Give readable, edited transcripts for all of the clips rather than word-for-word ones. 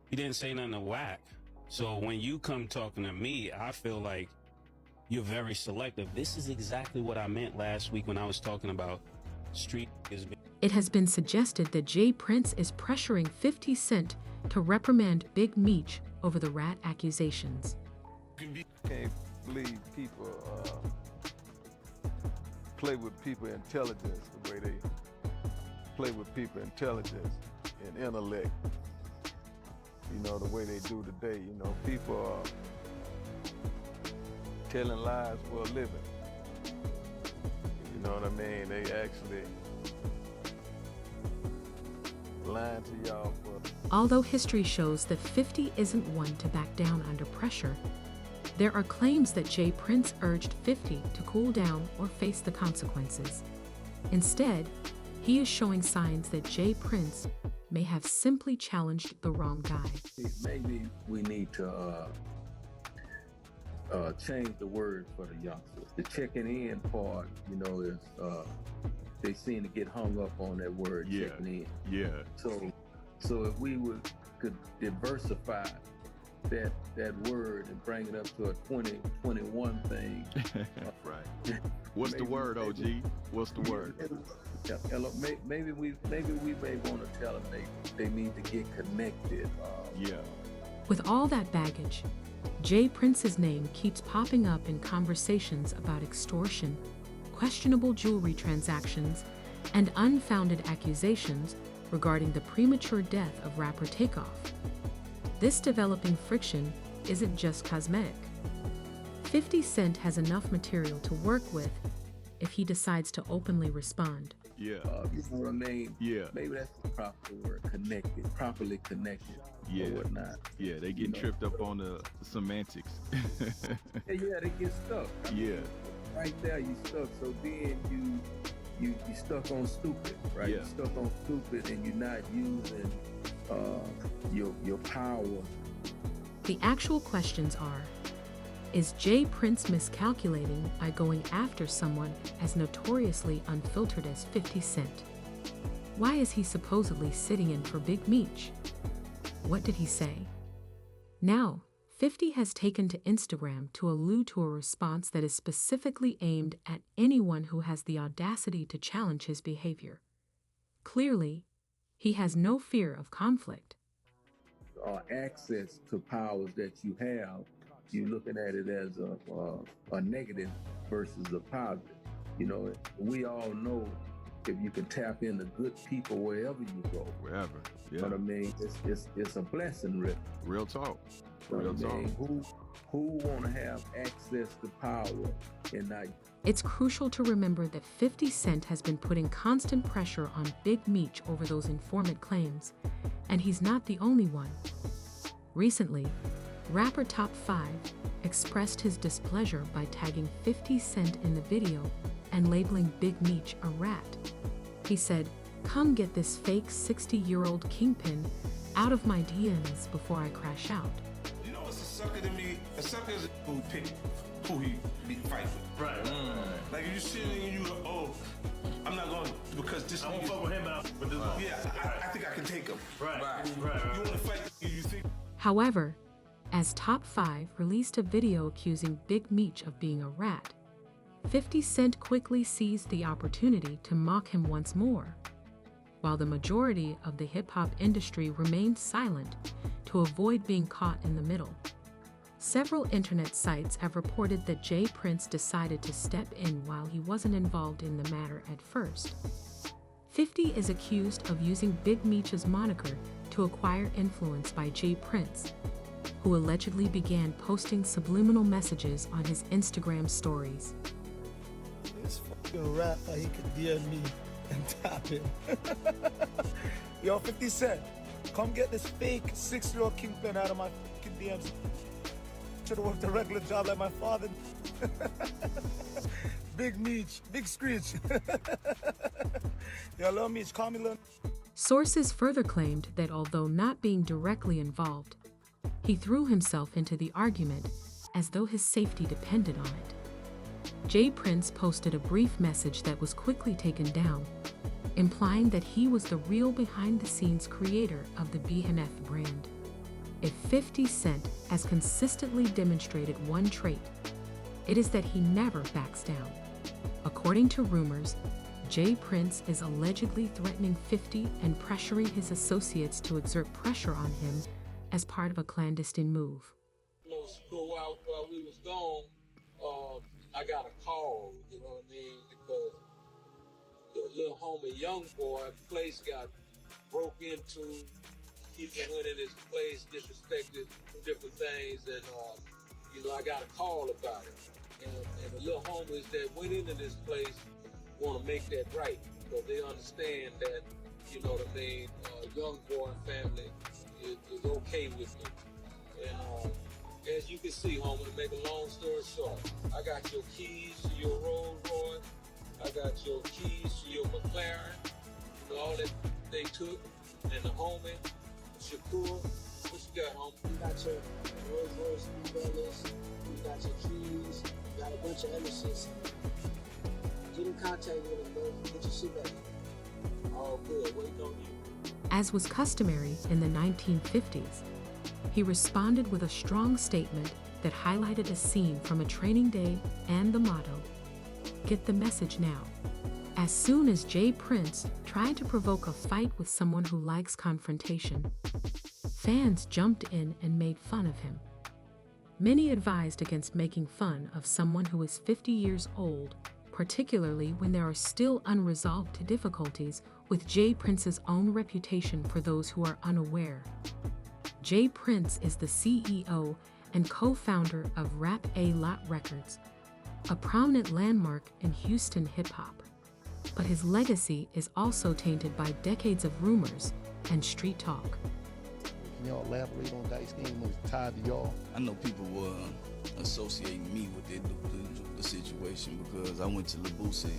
He didn't say nothing to whack. So when you come talking to me, I feel like you're very selective. This is exactly what I meant last week when I was talking about street is. It has been suggested that Jay Prince is pressuring 50 Cent to reprimand Big Meech over the rat accusations. Can't believe people play with people intelligence the way they play with people intelligence and intellect. You know, the way they do today. You know, people are telling lies for a living. You know what I mean? They actually lying to y'all for. Although history shows that 50 isn't one to back down under pressure, there are claims that Jay Prince urged 50 to cool down or face the consequences. Instead, he is showing signs that Jay Prince may have simply challenged the wrong guy. Maybe we need to change the word for the youngsters. The checking in part, you know, is they seem to get hung up on that word checking in. Yeah. So if we could diversify that word and bring it up to a 2021 thing. Right. What's the word, OG? What's the word? Maybe we may want to tell them they need to get connected. With all that baggage, Jay Prince's name keeps popping up in conversations about extortion, questionable jewelry transactions, and unfounded accusations regarding the premature death of rapper Takeoff. This developing friction isn't just cosmetic. 50 Cent has enough material to work with if he decides to openly respond. You know what I mean? Yeah. Maybe that's the proper word, connected, properly connected, or whatnot. Yeah, they get tripped up on the semantics. They get stuck. I mean, right there, you stuck. So then you stuck on stupid, right? Yeah. You stuck on stupid, and you're not using your power. The actual questions are, is Jay Prince miscalculating by going after someone as notoriously unfiltered as 50 Cent? Why is he supposedly sitting in for Big Meech? What did he say? Now, 50 has taken to Instagram to allude to a response that is specifically aimed at anyone who has the audacity to challenge his behavior. Clearly, he has no fear of conflict. Access to powers that you have, you're looking at it as a negative versus a positive. You know, we all know if you can tap into good people wherever you go. Wherever, yeah. You know what I mean? It's a blessing, Rick. Real talk. Real talk. Who want to have access to power and not? It's crucial to remember that 50 Cent has been putting constant pressure on Big Meech over those informant claims, and he's not the only one. Recently, rapper Top 5 expressed his displeasure by tagging 50 Cent in the video and labeling Big Meech a rat. He said, "Come get this fake 60-year-old kingpin out of my DMs before I crash out." You know what's a sucker to me? A sucker is who pick who he be fighting with. Right. Like if you sitting and you go, I'm not going because this. I won't fuck with him out. I think I can take him. Right. You want to fight? You think? However, as Top 5 released a video accusing Big Meech of being a rat, 50 Cent quickly seized the opportunity to mock him once more, while the majority of the hip-hop industry remained silent to avoid being caught in the middle. Several internet sites have reported that Jay Prince decided to step in while he wasn't involved in the matter at first. 50 is accused of using Big Meech's moniker to acquire influence by Jay Prince, who allegedly began posting subliminal messages on his Instagram stories. This fucking rat that he could DM me and tap him. Yo, 50 Cent, come get this fake 6-year-old kingpin out of my fucking DMs. Should've worked a regular job like my father. Big Meech, Big Screech. Yo, Lil Meech, call me Lil. Sources further claimed that although not being directly involved, he threw himself into the argument as though his safety depended on it. Jay Prince posted a brief message that was quickly taken down, implying that he was the real behind-the-scenes creator of the BNF brand. 50 Cent has consistently demonstrated one trait. It is that he never backs down. According to rumors, Jay Prince is allegedly threatening 50 and pressuring his associates to exert pressure on him as part of a clandestine move. While we was gone, I got a call, you know what I mean, because the little homie young boy place got broke into. People went in his place, disrespected different things, and I got a call about it. And the little homies that went into this place want to make that right, because they understand that, you know what I mean, young boy and family is okay with it. And as you can see, homie, to make a long story short, I got your keys to your Rolls Royce, I got your keys to your McLaren, you know, all that they took, and the homie, Shakur, what you got, homie? You got your Rolls Royce, New Balance, you got your keys, you got a bunch of other shit. Get in contact with him, bro. Get your shit back. All good, waiting on you. As was customary in the 1950s, he responded with a strong statement that highlighted a scene from a training day and the motto, "Get the message now." As soon as Jay Prince tried to provoke a fight with someone who likes confrontation, fans jumped in and made fun of him. Many advised against making fun of someone who is 50 years old, particularly when there are still unresolved difficulties with Jay Prince's own reputation. For those who are unaware, Jay Prince is the CEO and co-founder of Rap A Lot Records, a prominent landmark in Houston hip-hop. But his legacy is also tainted by decades of rumors and street talk. Can y'all elaborate on Dice Game when it's tied to y'all? I know people were associating me with the situation because I went to LaBousse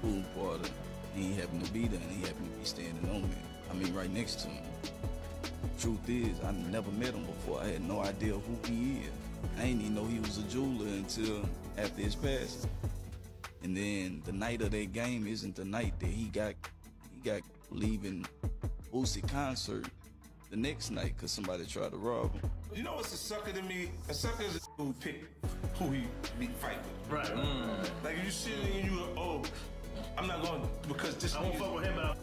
pool party. He happened to be there and he happened to be standing on me. I mean, right next to him. Truth is, I never met him before. I had no idea who he is. I didn't even know he was a jeweler until after his passing. And then the night of that game isn't the night that he got leaving Boosie concert the next night because somebody tried to rob him. You know what's a sucker to me? A sucker is a who pick who he be fight with. Right. Like if you sitting and you I'm not going because this. I won't fuck with him out.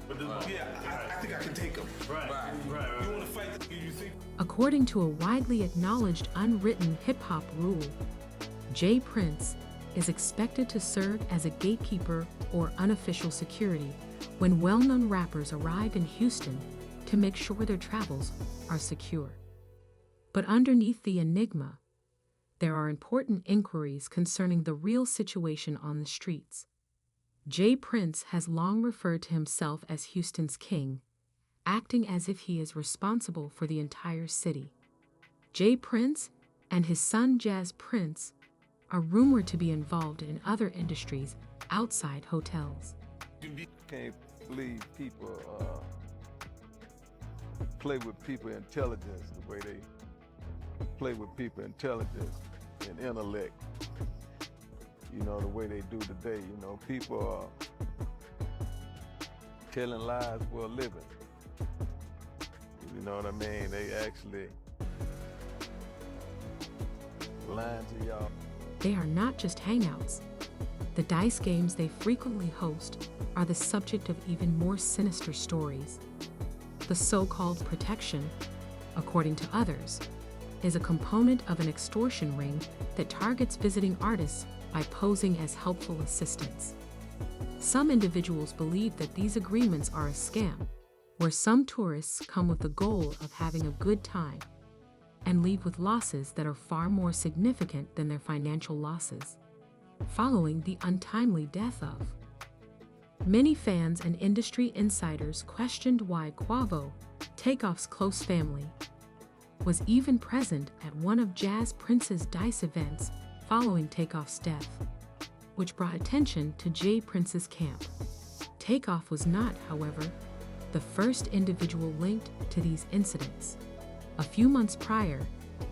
Yeah, I think I can take him. Right. You want to fight? You think? According to a widely acknowledged unwritten hip-hop rule, Jay Prince is expected to serve as a gatekeeper or unofficial security when well-known rappers arrive in Houston to make sure their travels are secure. But underneath the enigma, there are important inquiries concerning the real situation on the streets. Jay Prince has long referred to himself as Houston's king, acting as if he is responsible for the entire city. Jay Prince and his son Jazz Prince are rumored to be involved in other industries outside hotels. Can't believe people play with people's intelligence the way they play with people's intelligence and intellect. You know, the way they do today. You know, people are telling lies for a living. You know what I mean? They actually lying to y'all. They are not just hangouts. The dice games they frequently host are the subject of even more sinister stories. The so-called protection, according to others, is a component of an extortion ring that targets visiting artists by posing as helpful assistants. Some individuals believe that these agreements are a scam, where some tourists come with the goal of having a good time and leave with losses that are far more significant than their financial losses, following the untimely death of. Many fans and industry insiders questioned why Quavo, Takeoff's close family, was even present at one of Jazz Prince's dice events following Takeoff's death, which brought attention to Jay Prince's camp. Takeoff was not, however, the first individual linked to these incidents. A few months prior,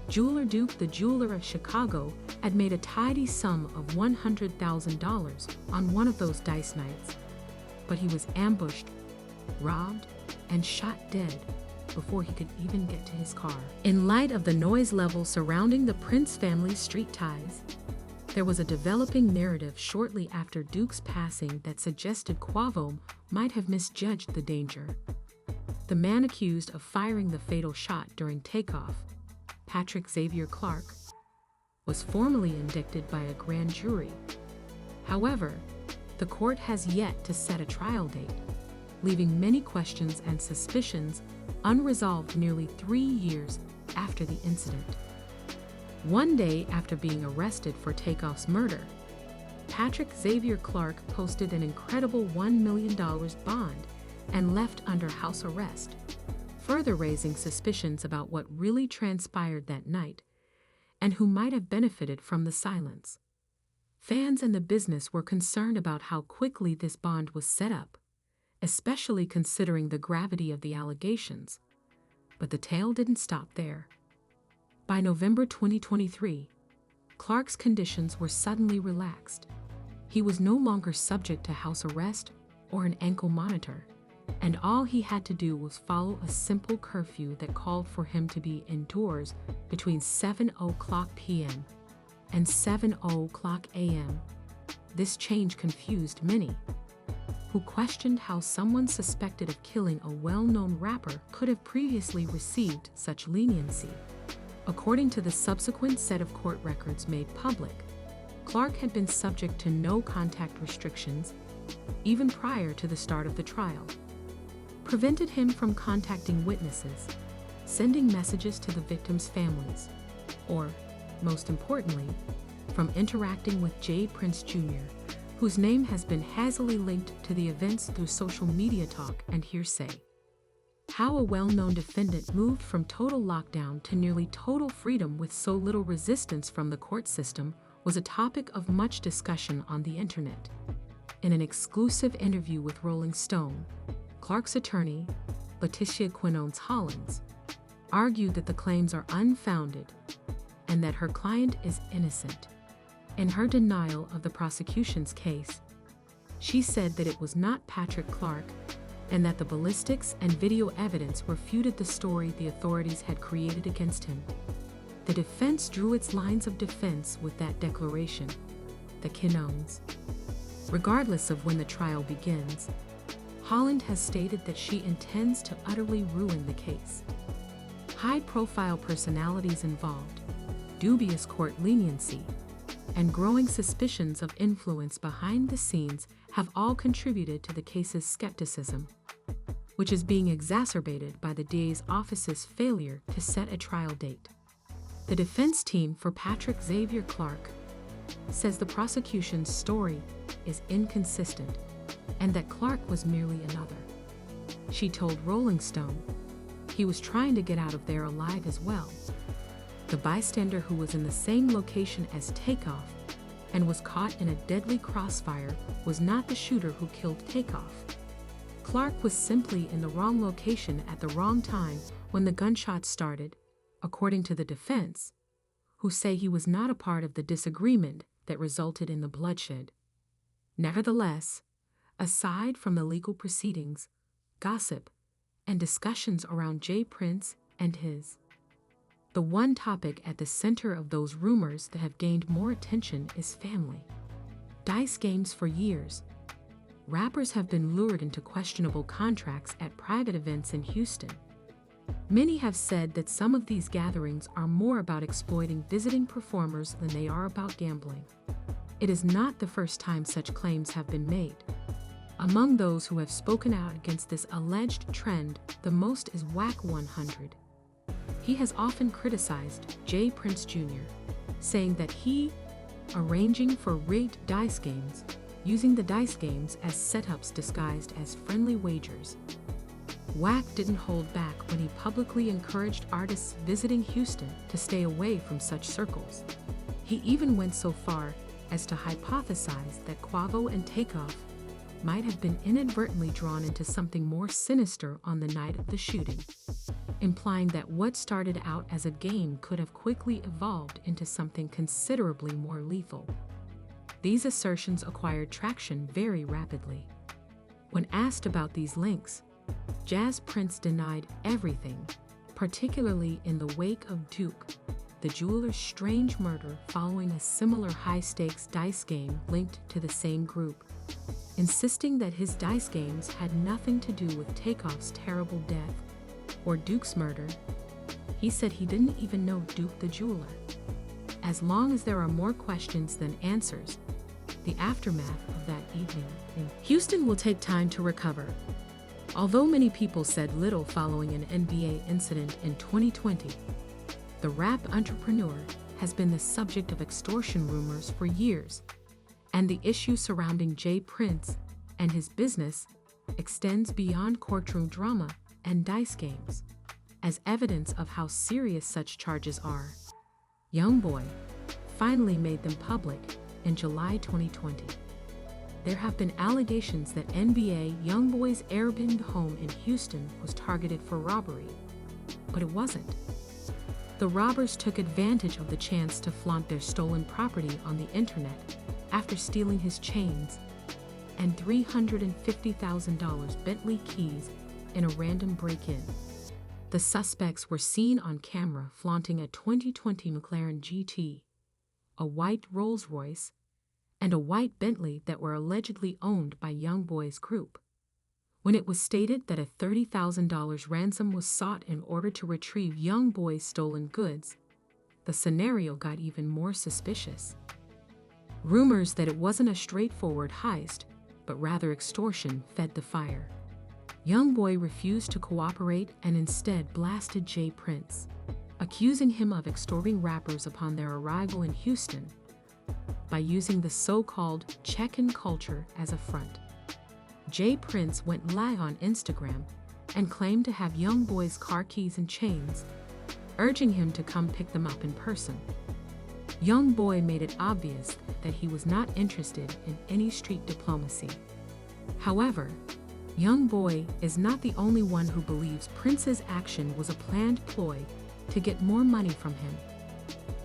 Jeweler Duke, the jeweler of Chicago, had made a tidy sum of $100,000 on one of those dice nights, but he was ambushed, robbed, and shot dead before he could even get to his car. In light of the noise level surrounding the Prince family's street ties, there was a developing narrative shortly after Duke's passing that suggested Quavo might have misjudged the danger. The man accused of firing the fatal shot during takeoff, Patrick Xavier Clark, was formally indicted by a grand jury. However, the court has yet to set a trial date, leaving many questions and suspicions unresolved nearly 3 years after the incident. One day after being arrested for Takeoff's murder, Patrick Xavier Clark posted an incredible $1 million bond and left under house arrest, further raising suspicions about what really transpired that night and who might have benefited from the silence. Fans and the business were concerned about how quickly this bond was set up, especially considering the gravity of the allegations. But the tale didn't stop there. By November 2023, Clark's conditions were suddenly relaxed. He was no longer subject to house arrest or an ankle monitor, and all he had to do was follow a simple curfew that called for him to be indoors between 7:00 p.m. and 7:00 a.m. This change confused many, who questioned how someone suspected of killing a well-known rapper could have previously received such leniency. According to the subsequent set of court records made public, Clark had been subject to no contact restrictions, even prior to the start of the trial, prevented him from contacting witnesses, sending messages to the victims' families, or, most importantly, from interacting with Jay Prince Jr., whose name has been hazily linked to the events through social media talk and hearsay. How a well-known defendant moved from total lockdown to nearly total freedom with so little resistance from the court system was a topic of much discussion on the internet. In an exclusive interview with Rolling Stone, Clark's attorney, Letitia Quinones-Hollins, argued that the claims are unfounded and that her client is innocent. In her denial of the prosecution's case, she said that it was not Patrick Clark and that the ballistics and video evidence refuted the story the authorities had created against him. The defense drew its lines of defense with that declaration, the Quinones. Regardless of when the trial begins, Holland has stated that she intends to utterly ruin the case. High-profile personalities involved, dubious court leniency, and growing suspicions of influence behind the scenes have all contributed to the case's skepticism, which is being exacerbated by the DA's office's failure to set a trial date. The defense team for Patrick Xavier Clark says the prosecution's story is inconsistent and that Clark was merely another. She told Rolling Stone he was trying to get out of there alive as well. The bystander who was in the same location as Takeoff and was caught in a deadly crossfire was not the shooter who killed Takeoff. Clark was simply in the wrong location at the wrong time when the gunshots started, according to the defense, who say he was not a part of the disagreement that resulted in the bloodshed. Nevertheless, aside from the legal proceedings, gossip, and discussions around Jay Prince and his, the one topic at the center of those rumors that have gained more attention is family. Dice games for years. Rappers have been lured into questionable contracts at private events in Houston. Many have said that some of these gatherings are more about exploiting visiting performers than they are about gambling. It is not the first time such claims have been made. Among those who have spoken out against this alleged trend, the most is Wack 100. He has often criticized Jay Prince Jr., saying that he, arranging for rigged dice games, using the dice games as setups disguised as friendly wagers. Wack didn't hold back when he publicly encouraged artists visiting Houston to stay away from such circles. He even went so far as to hypothesize that Quavo and Takeoff might have been inadvertently drawn into something more sinister on the night of the shooting, implying that what started out as a game could have quickly evolved into something considerably more lethal. These assertions acquired traction very rapidly. When asked about these links, Jazz Prince denied everything, particularly in the wake of Duke, the jeweler's strange murder following a similar high-stakes dice game linked to the same group, insisting that his dice games had nothing to do with Takeoff's terrible death or Duke's murder. He said he didn't even know Duke the jeweler. As long as there are more questions than answers, the aftermath of that evening in Houston will take time to recover. Although many people said little following an NBA incident in 2020, the rap entrepreneur has been the subject of extortion rumors for years, and the issue surrounding Jay Prince and his business extends beyond courtroom drama and dice games. As evidence of how serious such charges are, YoungBoy finally made them public in July 2020. There have been allegations that NBA YoungBoy's Airbnb home in Houston was targeted for robbery, but it wasn't. The robbers took advantage of the chance to flaunt their stolen property on the internet after stealing his chains and $350,000 Bentley keys in a random break-in. The suspects were seen on camera flaunting a 2020 McLaren GT, a white Rolls-Royce, and a white Bentley that were allegedly owned by YoungBoy's group. When it was stated that a $30,000 ransom was sought in order to retrieve YoungBoy's stolen goods, the scenario got even more suspicious. Rumors that it wasn't a straightforward heist, but rather extortion, fed the fire. YoungBoy refused to cooperate and instead blasted Jay Prince, accusing him of extorting rappers upon their arrival in Houston by using the so-called check-in culture as a front. Jay Prince went live on Instagram and claimed to have YoungBoy's car keys and chains, urging him to come pick them up in person. YoungBoy made it obvious that he was not interested in any street diplomacy. However, YoungBoy is not the only one who believes Prince's action was a planned ploy to get more money from him.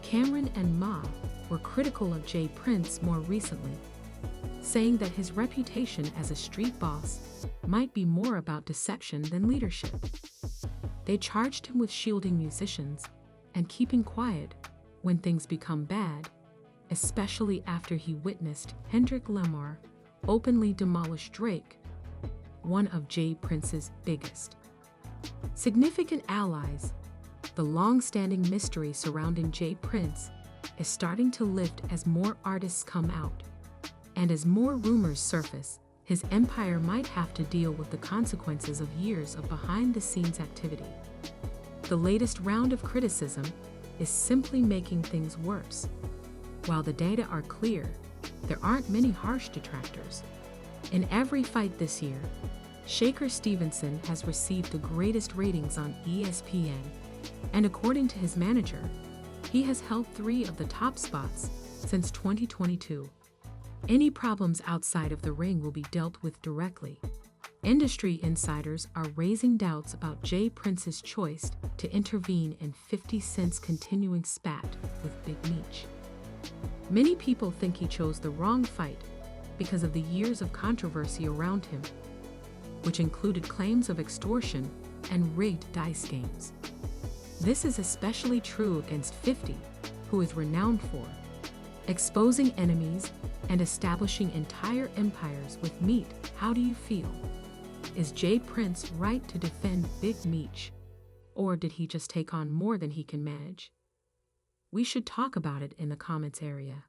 Cameron and Ma were critical of Jay Prince more recently, saying that his reputation as a street boss might be more about deception than leadership. They charged him with shielding musicians and keeping quiet when things become bad, especially after he witnessed Kendrick Lamar openly demolish Drake, one of Jay Prince's biggest. Significant allies. The long-standing mystery surrounding Jay Prince is starting to lift as more artists come out. And as more rumors surface, his empire might have to deal with the consequences of years of behind-the-scenes activity. The latest round of criticism is simply making things worse. While the data are clear, there aren't many harsh detractors. In every fight this year, Shakur Stevenson has received the greatest ratings on ESPN, and according to his manager, he has held 3 of the top spots since 2022. Any problems outside of the ring will be dealt with directly. Industry insiders are raising doubts about Jay Prince's choice to intervene in 50 Cent's continuing spat with Big Meech. Many people think he chose the wrong fight because of the years of controversy around him, which included claims of extortion and rigged dice games. This is especially true against 50, who is renowned for exposing enemies and establishing entire empires with meat. How do you feel? Is Jay Prince right to defend Big Meech, or did he just take on more than he can manage? We should talk about it in the comments area.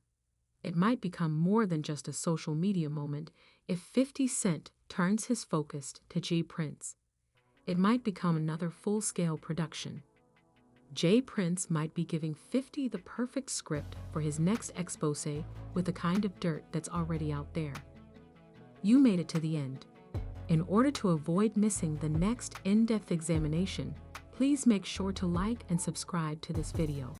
It might become more than just a social media moment if 50 Cent turns his focus to Jay Prince. It might become another full-scale production. Jay Prince might be giving 50 the perfect script for his next expose with the kind of dirt that's already out there. You made it to the end. In order to avoid missing the next in-depth examination, please make sure to like and subscribe to this video.